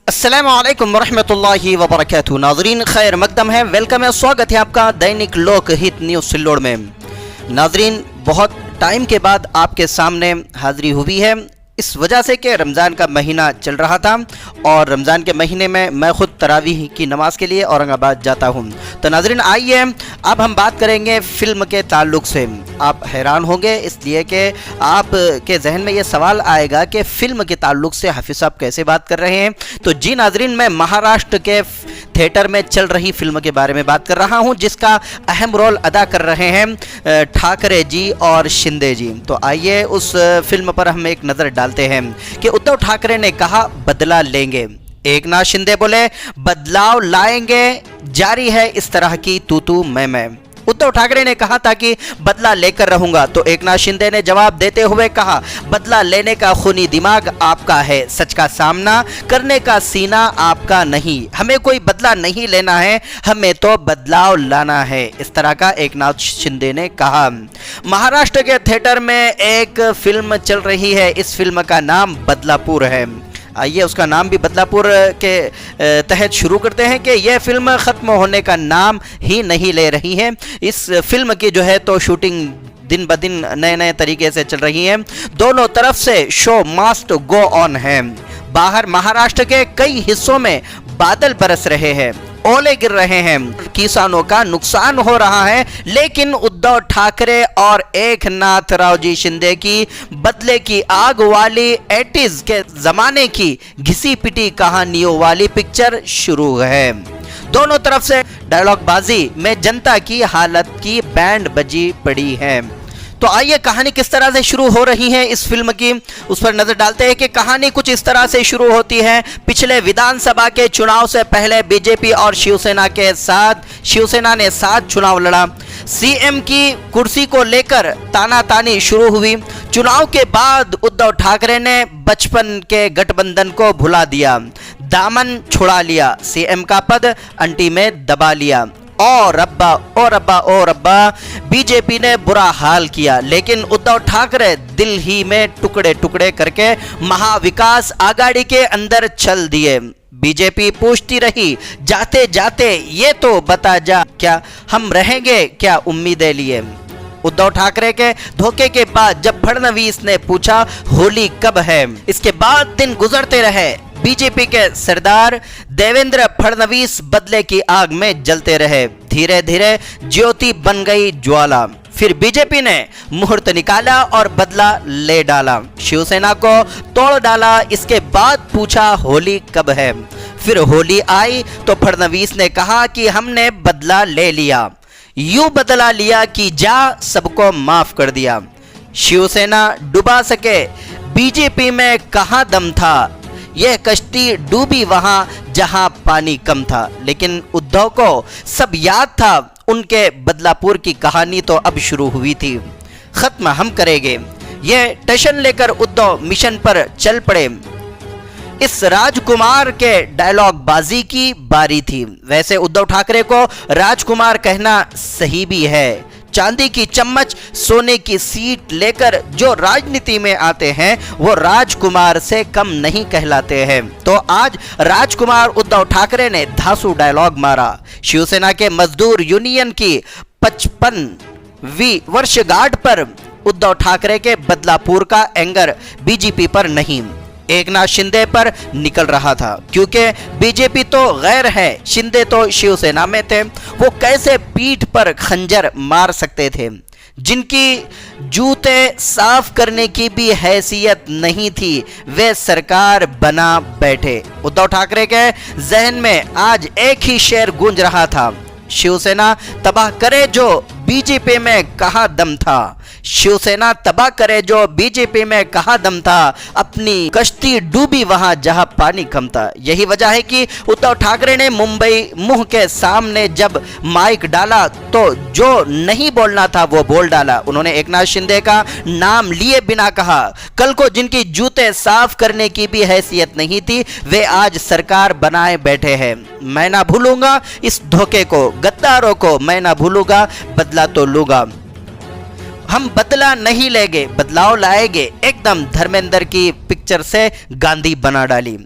अस्सलामुअलैकुम वरहमतुल्लाहि वबरकातुहू। नाजरीन खैर मकदम है, वेलकम है, स्वागत है आपका दैनिक लोकहित न्यूज़ सिल्लोड़ में। नाजरीन बहुत टाइम के बाद आपके सामने हाजिरी हुई है, इस वजह से कि रमज़ान का महीना चल रहा था और रमज़ान के महीने में मैं ख़ुद तरावीह की नमाज़ के लिए औरंगाबाद जाता हूँ। तो नाज़रीन आइए अब हम बात करेंगे फ़िल्म के ताल्लुक़ से। आप हैरान होंगे इसलिए कि आपके जहन में ये सवाल आएगा कि फ़िल्म के ताल्लुक़ से हाफिज़ साहब कैसे बात कर रहे हैं। तो जी नाज़रीन, मैं महाराष्ट्र के थिएटर में चल रही फिल्म के बारे में बात कर रहा हूं, जिसका अहम रोल अदा कर रहे हैं ठाकरे जी और शिंदे जी। तो आइए उस फिल्म पर हम एक नज़र डालते हैं कि उद्धव ठाकरे ने कहा बदला लेंगे, एकनाथ शिंदे बोले बदलाव लाएंगे, जारी है इस तरह की तू तू मैं। उद्धव ठाकरे ने कहा था कि बदला लेकर रहूंगा, तो एकनाथ शिंदे ने जवाब देते हुए कहा बदला लेने का खूनी दिमाग आपका है, सच का सामना करने का सीना आपका नहीं, हमें कोई बदला नहीं लेना है, हमें तो बदलाव लाना है, इस तरह का एकनाथ शिंदे ने कहा। महाराष्ट्र के थिएटर में एक फिल्म चल रही है, इस फिल्म का नाम बदलापुर है। आइए उसका नाम भी बदलापुर के तहत शुरू करते हैं कि यह फिल्म ख़त्म होने का नाम ही नहीं ले रही है। इस फिल्म की जो है तो शूटिंग दिन ब दिन नए नए तरीके से चल रही है, दोनों तरफ से शो मस्ट गो ऑन है। बाहर महाराष्ट्र के कई हिस्सों में बादल बरस रहे हैं, ओले गिर रहे हैं, किसानों का नुकसान हो रहा है, लेकिन उद्धव ठाकरे और एकनाथ राव जी शिंदे की बदले की आग वाली 80s के जमाने की घिसी पिटी कहानियों वाली पिक्चर शुरू है। दोनों तरफ से डायलॉग बाजी में जनता की हालत की बैंड बजी पड़ी है। तो आइए कहानी किस तरह से शुरू हो रही है इस फिल्म की, उस पर नजर डालते हैं कि कहानी कुछ इस तरह से शुरू होती है। पिछले विधानसभा के चुनाव से पहले बीजेपी और शिवसेना ने साथ चुनाव लड़ा। सीएम की कुर्सी को लेकर तानातानी शुरू हुई। चुनाव के बाद उद्धव ठाकरे ने बचपन के गठबंधन को भुला दिया, दामन छुड़ा लिया, सीएम का पद अंटी में दबा लिया। और रब्बा बीजेपी ने बुरा हाल किया, लेकिन उद्धव ठाकरे दिल ही में टुकड़े टुकड़े करके महाविकास आघाड़ी के अंदर चल दिए। बीजेपी पूछती रही जाते जाते ये तो बता जा, क्या हम रहेंगे क्या उम्मीदें लिए। उद्धव ठाकरे के धोखे के बाद जब फडणवीस ने पूछा होली कब है, इसके बाद दिन गुजरते रहे। बीजेपी के सरदार देवेंद्र फडणवीस बदले की आग में जलते रहे, धीरे धीरे ज्योति बन गई ज्वाला। फिर बीजेपी ने मुहूर्त निकाला और बदला ले डाला, शिवसेना को तोड़ डाला। इसके बाद पूछा होली कब है। फिर होली आई तो फडणवीस ने कहा कि हमने बदला ले लिया, यूं बदला लिया कि जा सबको माफ कर दिया। शिवसेना डुबा सके, बीजेपी में कहां दम था, यह कश्ती डूबी वहां जहां पानी कम था। लेकिन उद्धव को सब याद था, उनके बदलापुर की कहानी तो अब शुरू हुई थी, खत्म हम करेंगे। यह टशन लेकर उद्धव मिशन पर चल पड़े। इस राजकुमार के डायलॉग बाजी की बारी थी। वैसे उद्धव ठाकरे को राजकुमार कहना सही भी है। चांदी की चम्मच सोने की सीट लेकर जो राजनीति में आते हैं वो राजकुमार से कम नहीं कहलाते हैं। तो आज राजकुमार उद्धव ठाकरे ने धांसू डायलॉग मारा। शिवसेना के मजदूर यूनियन की 55वीं वर्षगांठ पर उद्धव ठाकरे के बदलापुर का एंगर बीजेपी पर नहीं, एकनाथ शिंदे पर निकल रहा था, क्योंकि बीजेपी तो गैर है, शिंदे तो शिवसेना में थे। वो कैसे पीठ पर खंजर मार सकते थे, जिनकी जूते साफ करने की भी हैसियत नहीं थी, वे सरकार बना बैठे। उद्धव ठाकरे के जहन में आज एक ही शेर गूंज रहा था, शिवसेना तबाह करे जो बीजेपी में कहा दम था, शिवसेना तबाह करे जो बीजेपी में कहा दम था, अपनी कश्ती डूबी वहां जहां पानी कम था। यही वजह है कि उद्धव ठाकरे ने मुंबई मुंह के सामने जब माइक डाला तो जो नहीं बोलना था वो बोल डाला। उन्होंने एकनाथ शिंदे का नाम लिए बिना कहा, कल को जिनकी जूते साफ करने की भी हैसियत नहीं थी, वे आज सरकार बनाए बैठे हैं। मैं ना भूलूंगा इस धोखे को, गद्दारों को मैं ना भूलूंगा, बदला तो लूंगा। हम बदला नहीं लेंगे, बदलाव लाएंगे, एकदम धर्मेंद्र की पिक्चर से गांधी बना डाली।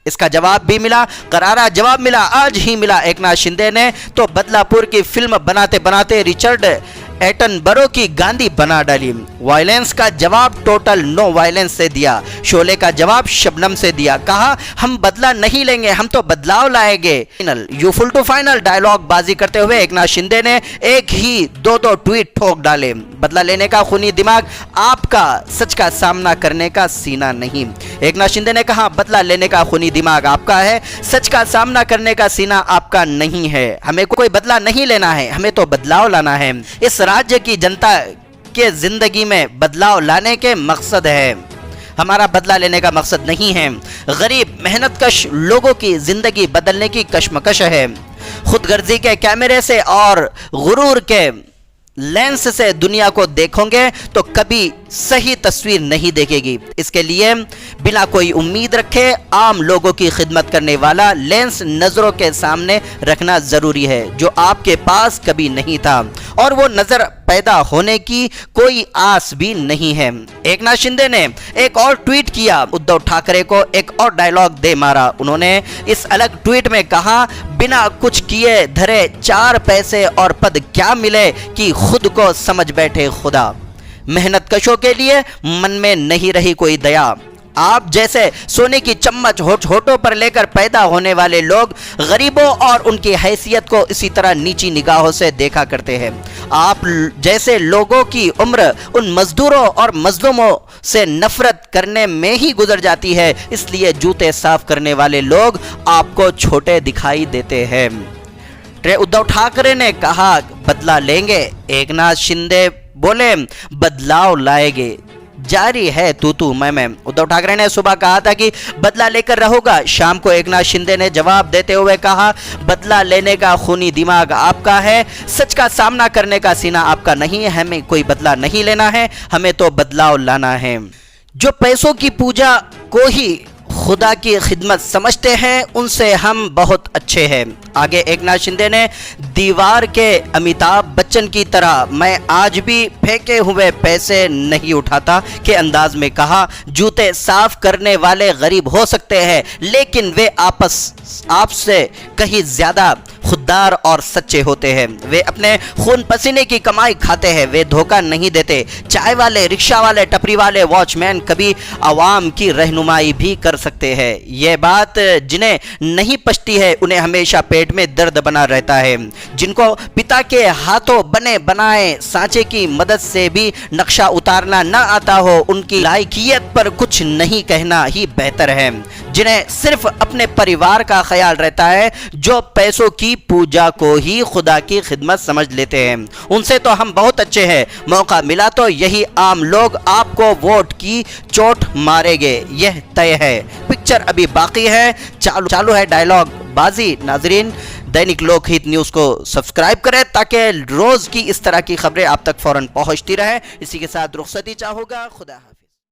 इसका जवाब भी मिला, करारा जवाब मिला, आज ही मिला। एकनाथ शिंदे ने तो बदलापुर की फिल्म बनाते बनाते रिचर्ड एटनबरो की गांधी बना डाली। वायलेंस का जवाब टोटल नो वायलेंस से दिया। शोले का जवाब शबनम से दिया। कहा हम बदला नहीं लेंगे, हम तो बदलाव लाएंगे। यू फुल टू फाइनल डायलॉग बाजी करते हुए एकनाथ शिंदे ने एक ही दो ट्वीट ठोक डाले। बदला लेने का खूनी दिमाग आपका, सच का सामना करने का सीना नहीं। एकनाथ शिंदे ने कहा बदला लेने का खूनी दिमाग आपका है, सच का सामना करने का सीना आपका नहीं है। हमें कोई बदला नहीं लेना है, हमें तो बदलाव लाना है। इस राज्य की जनता के जिंदगी में बदलाव लाने के मकसद है, हमारा बदला लेने का मकसद नहीं है। गरीब मेहनतकश लोगों की जिंदगी बदलने की कश्मकश है। खुदगर्जी के कैमरे से और गुरूर के लेंस से दुनिया को देखोगे तो कभी सही तस्वीर नहीं देखेगी। इसके लिए बिना कोई उम्मीद रखे आम लोगों की खिदमत करने वाला लेंस नजरों के सामने रखना जरूरी है, जो आपके पास कभी नहीं था और वो नजर पैदा होने की कोई आस भी नहीं है। एकनाथ शिंदे ने एक और ट्वीट किया, उद्धव ठाकरे को एक और डायलॉग दे मारा। उन्होंने इस अलग ट्वीट में कहा बिना कुछ किए धरे 4 पैसे और पद क्या मिले कि खुद को समझ बैठे खुदा। मेहनतकशों के लिए मन में नहीं रही कोई दया। आप जैसे सोने की चम्मच होठों पर लेकर पैदा होने वाले लोग गरीबों और उनकी हैसियत को इसी तरह नीची निगाहों से देखा करते हैं। आप जैसे लोगों की उम्र उन मजदूरों और मजलूमों से नफरत करने में ही गुजर जाती है, इसलिए जूते साफ करने वाले लोग आपको छोटे दिखाई देते हैं। उद्धव ठाकरे ने कहा बदला लेंगे, एकनाथ शिंदे बोले बदलाव लाएंगे। जारी है तू मैं। उद्धव ठाकरे ने सुबह कहा था कि बदला लेकर रहोगा। शाम को एकनाथ शिंदे ने जवाब देते हुए कहा बदला लेने का खूनी दिमाग आपका है, सच का सामना करने का सीना आपका नहीं है। हमें कोई बदला नहीं लेना है, हमें तो बदलाव लाना है। जो पैसों की पूजा को ही खुदा की खिदमत समझते हैं उनसे हम बहुत अच्छे हैं। आगे एकनाथ शिंदे ने दीवार के अमिताभ बच्चन की तरह मैं आज भी फेंके हुए पैसे नहीं उठाता के अंदाज में कहा जूते साफ करने वाले गरीब हो सकते हैं, लेकिन वे आपसे कहीं ज्यादा खुददार और सच्चे होते हैं। वे अपने खून पसीने की कमाई खाते हैं, वे धोखा नहीं देते। चाय वाले, रिक्शा वाले, टपरी वाले, वॉचमैन कभी आवाम की रहनुमाई भी कर सकते हैं। यह बात जिन्हें नहीं पचती है उन्हें हमेशा पेट में दर्द बना रहता है। जिनको पिता के हाथों बने बनाए सांचे की मदद से भी नक्शा उतारना न आता हो, उनकी लायकियत पर कुछ नहीं कहना ही बेहतर है। जिन्हें सिर्फ अपने परिवार का ख्याल रहता है, जो पैसों की पूजा को ही खुदा की खिदमत समझ लेते हैं, उनसे तो हम बहुत अच्छे हैं। मौका मिला तो यही आम लोग आपको वोट की चोट मारेंगे, यह तय है। पिक्चर अभी बाकी है, चालू है डायलॉग बाजी। नाजरीन, दैनिक लोकहित न्यूज़ को सब्सक्राइब करें ताकि रोज की इस तरह की खबरें आप तक फौरन पहुंचती रहे। इसी के साथ रुखसती चाहूँगा। खुदा।